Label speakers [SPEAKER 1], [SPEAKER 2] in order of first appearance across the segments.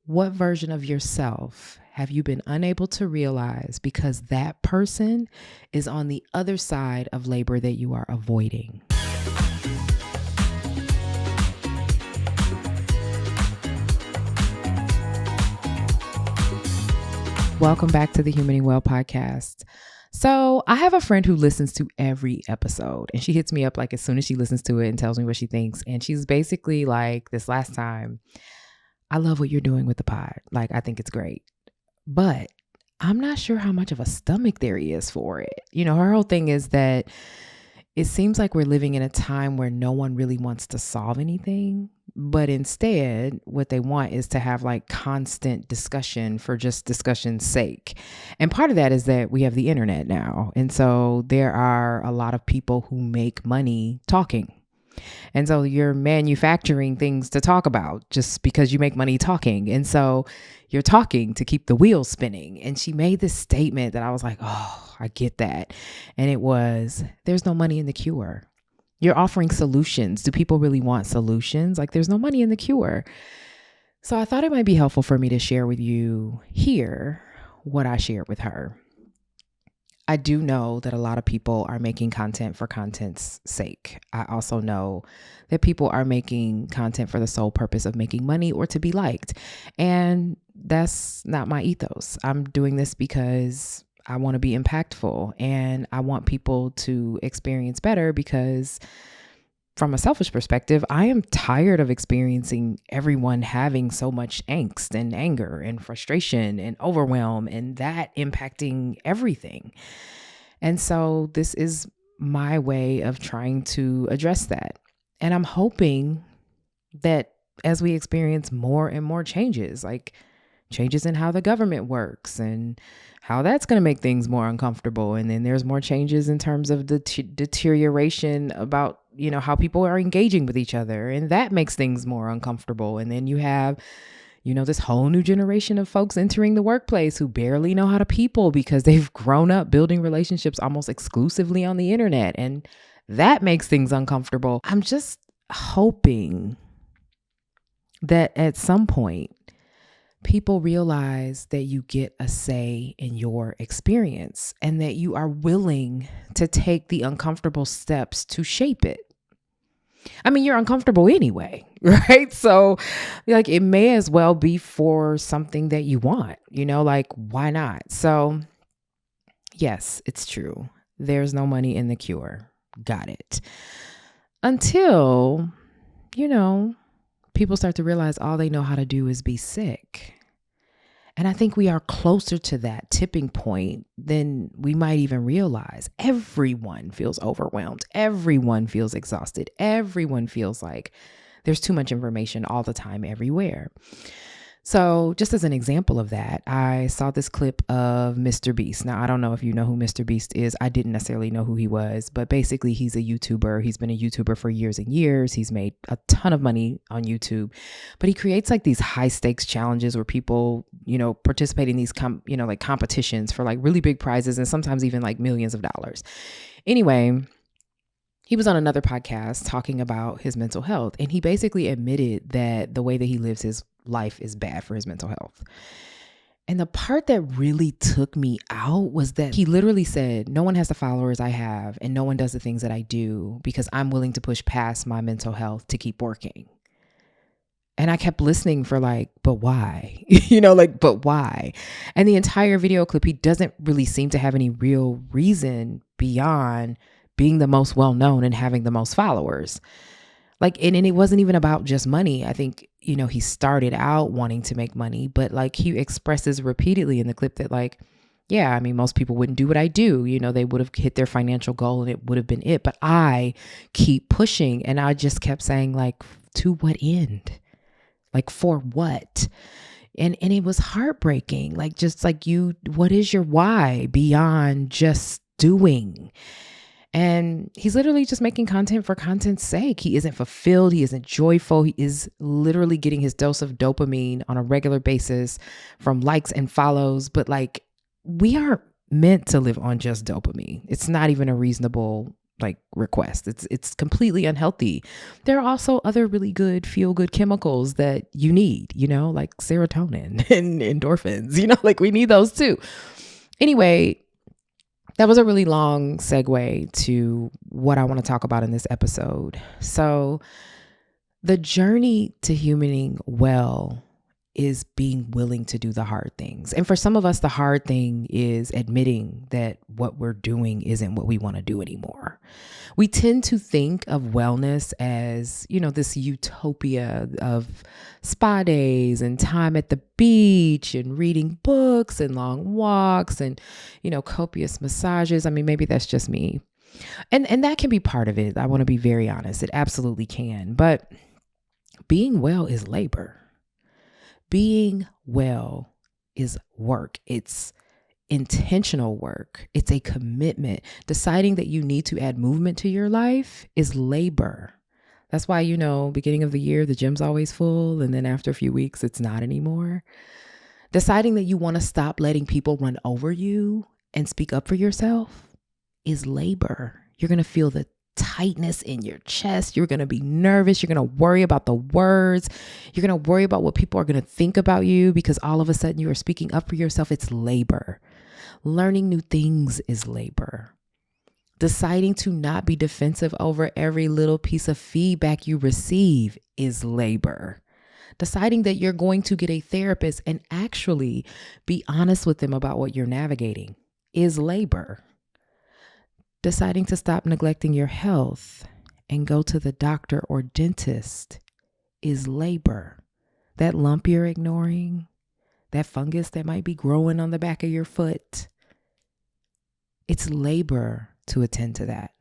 [SPEAKER 1] What version of yourself have you been unable to realize because that person is on the other side of labor that you are avoiding? Welcome back to the Humaning Well podcast. So I have a friend who listens to every episode, and she hits me up like as soon as she listens to it and tells me what she thinks. And she's basically like, this last time, I love what you're doing with the pod. Like, I think it's great, but I'm not sure how much of a stomach there is for it. You know, her whole thing is that it seems like we're living in a time where no one really wants to solve anything, but instead what they want is to have like constant discussion for just discussion's sake. And part of that is that we have the internet now. And so there are a lot of people who make money talking. And so you're manufacturing things to talk about just because you make money talking. And so you're talking to keep the wheels spinning. And she made this statement that I was like, oh, I get that. And it was, there's no money in the cure. You're offering solutions. Do people really want solutions? Like, there's no money in the cure. So I thought it might be helpful for me to share with you here what I shared with her. I do know that a lot of people are making content for content's sake. I also know that people are making content for the sole purpose of making money or to be liked. And that's not my ethos. I'm doing this because I want to be impactful and I want people to experience better because from a selfish perspective, I am tired of experiencing everyone having so much angst and anger and frustration and overwhelm and that impacting everything. And so this is my way of trying to address that. And I'm hoping that as we experience more and more changes, like changes in how the government works and how that's going to make things more uncomfortable. And then there's more changes in terms of the deterioration about, you know, how people are engaging with each other. And that makes things more uncomfortable. And then you have, you know, this whole new generation of folks entering the workplace who barely know how to people because they've grown up building relationships almost exclusively on the internet. And that makes things uncomfortable. I'm just hoping that at some point, people realize that you get a say in your experience and that you are willing to take the uncomfortable steps to shape it. I mean, you're uncomfortable anyway, right? So like it may as well be for something that you want, you know, like why not? So yes, it's true. There's no money in the cure. Got it. Until, you know, people start to realize all they know how to do is be sick. And I think we are closer to that tipping point than we might even realize. Everyone feels overwhelmed. Everyone feels exhausted. Everyone feels like there's too much information all the time, everywhere. So just as an example of that, I saw this clip of MrBeast. Now, I don't know if you know who MrBeast is. I didn't necessarily know who he was, but basically he's a YouTuber. He's been a YouTuber for years and years. He's made a ton of money on YouTube, but he creates like these high stakes challenges where people, you know, participate in these, like competitions for like really big prizes and sometimes even like millions of dollars. Anyway, he was on another podcast talking about his mental health, and he basically admitted that the way that he lives his life is bad for his mental health. And the part that really took me out was that he literally said, no one has the followers I have and no one does the things that I do because I'm willing to push past my mental health to keep working. And I kept listening for like, but why? But why? And the entire video clip, he doesn't really seem to have any real reason beyond being the most well-known and having the most followers. Like, and it wasn't even about just money. I think, you know, he started out wanting to make money, but like he expresses repeatedly in the clip that like, yeah, I mean, most people wouldn't do what I do. You know, they would have hit their financial goal and it would have been it. But I keep pushing. And I just kept saying like, to what end? Like for what? And it was heartbreaking. Like, just like what is your why beyond just doing? And he's literally just making content for content's sake. He isn't fulfilled. He isn't joyful. He is literally getting his dose of dopamine on a regular basis from likes and follows. But like, we aren't meant to live on just dopamine. It's not even a reasonable request. It's completely unhealthy. There are also other really good feel good chemicals that you need, like serotonin and endorphins, we need those too. Anyway, that was a really long segue to what I want to talk about in this episode. So the journey to humaning well is being willing to do the hard things. And for some of us, the hard thing is admitting that what we're doing isn't what we want to do anymore. We tend to think of wellness as, this utopia of spa days and time at the beach and reading books and long walks and, copious massages. I mean, maybe that's just me. And that can be part of it. I want to be very honest. It absolutely can. But being well is labor. Being well is work. It's intentional work. It's a commitment. Deciding that you need to add movement to your life is labor. That's why, beginning of the year, the gym's always full. And then after a few weeks, it's not anymore. Deciding that you want to stop letting people run over you and speak up for yourself is labor. You're going to feel the tightness in your chest. You're going to be nervous. You're going to worry about the words. You're going to worry about what people are going to think about you because all of a sudden you are speaking up for yourself. It's labor. Learning new things is labor. Deciding to not be defensive over every little piece of feedback you receive is labor. Deciding that you're going to get a therapist and actually be honest with them about what you're navigating is labor. Deciding to stop neglecting your health and go to the doctor or dentist is labor. That lump you're ignoring, that fungus that might be growing on the back of your foot, it's labor to attend to that.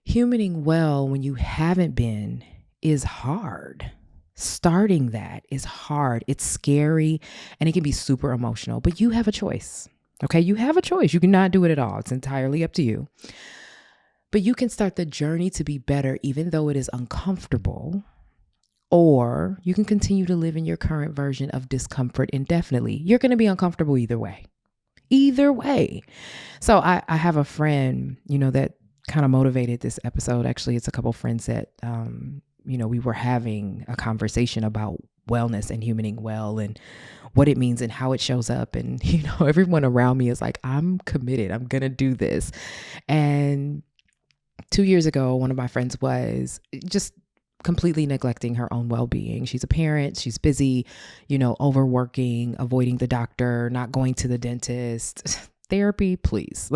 [SPEAKER 1] Humaning well when you haven't been is hard. Starting that is hard. It's scary and it can be super emotional, but you have a choice. Okay, you have a choice. You cannot do it at all. It's entirely up to you. But you can start the journey to be better even though it is uncomfortable, or you can continue to live in your current version of discomfort indefinitely. You're going to be uncomfortable either way. Either way. So I have a friend, that kind of motivated this episode. Actually, it's a couple friends that, we were having a conversation about wellness and humaning well and what it means and how it shows up. And, everyone around me is like, I'm committed. I'm going to do this. And 2 years ago, one of my friends was just completely neglecting her own well-being. She's a parent. She's busy, overworking, avoiding the doctor, not going to the dentist. Therapy, please.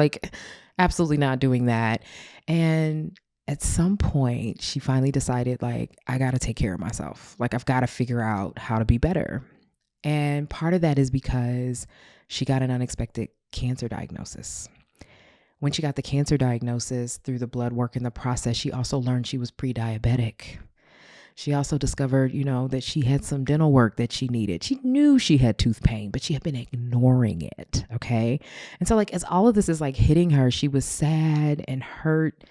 [SPEAKER 1] Absolutely not doing that. And at some point, she finally decided, I got to take care of myself. I've got to figure out how to be better. And part of that is because she got an unexpected cancer diagnosis. When she got the cancer diagnosis, through the blood work in the process, she also learned she was pre-diabetic. She also discovered, that she had some dental work that she needed. She knew she had tooth pain, but she had been ignoring it. Okay. And so as all of this is hitting her, she was sad and hurt.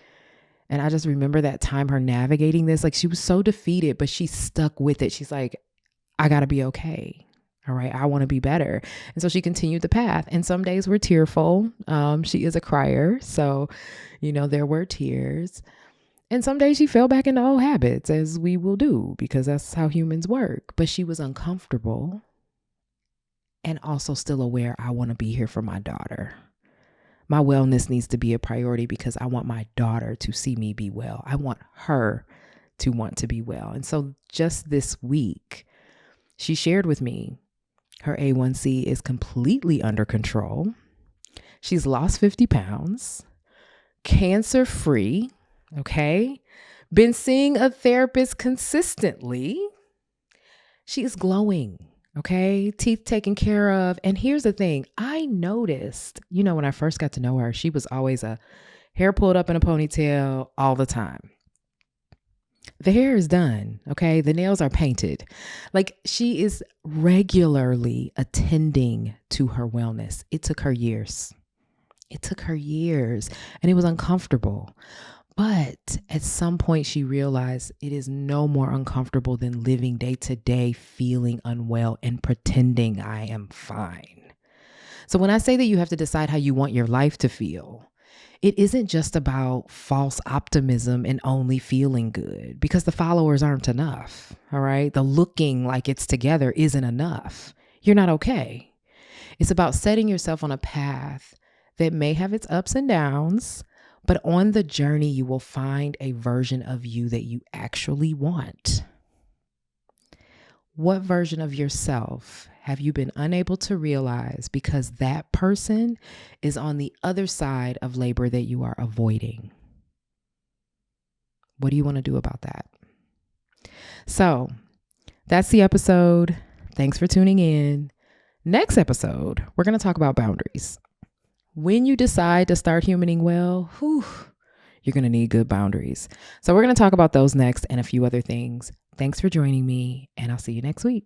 [SPEAKER 1] And I just remember that time, her navigating this, she was so defeated, but she stuck with it. She's like, I gotta be okay. All right. I want to be better. And so she continued the path. And some days were tearful. She is a crier. So, there were tears. And some days she fell back into old habits, as we will do, because that's how humans work. But she was uncomfortable and also still aware, I want to be here for my daughter. My wellness needs to be a priority because I want my daughter to see me be well. I want her to want to be well. And so just this week, she shared with me her A1C is completely under control. She's lost 50 pounds, cancer-free, okay? Been seeing a therapist consistently. She is glowing. Okay. Teeth taken care of. And here's the thing. I noticed, when I first got to know her, she was always a hair pulled up in a ponytail all the time. The hair is done. Okay. The nails are painted. She is regularly attending to her wellness. It took her years. And it was uncomfortable. But at some point she realized it is no more uncomfortable than living day to day, feeling unwell and pretending I am fine. So when I say that you have to decide how you want your life to feel, It isn't just about false optimism and only feeling good, because the followers aren't enough. All right. The looking like it's together isn't enough. You're not okay. It's about setting yourself on a path that may have its ups and downs, but on the journey, you will find a version of you that you actually want. What version of yourself have you been unable to realize because that person is on the other side of labor that you are avoiding? What do you want to do about that? So that's the episode. Thanks for tuning in. Next episode, we're going to talk about boundaries. When you decide to start humaning well, you're going to need good boundaries. So we're going to talk about those next and a few other things. Thanks for joining me, and I'll see you next week.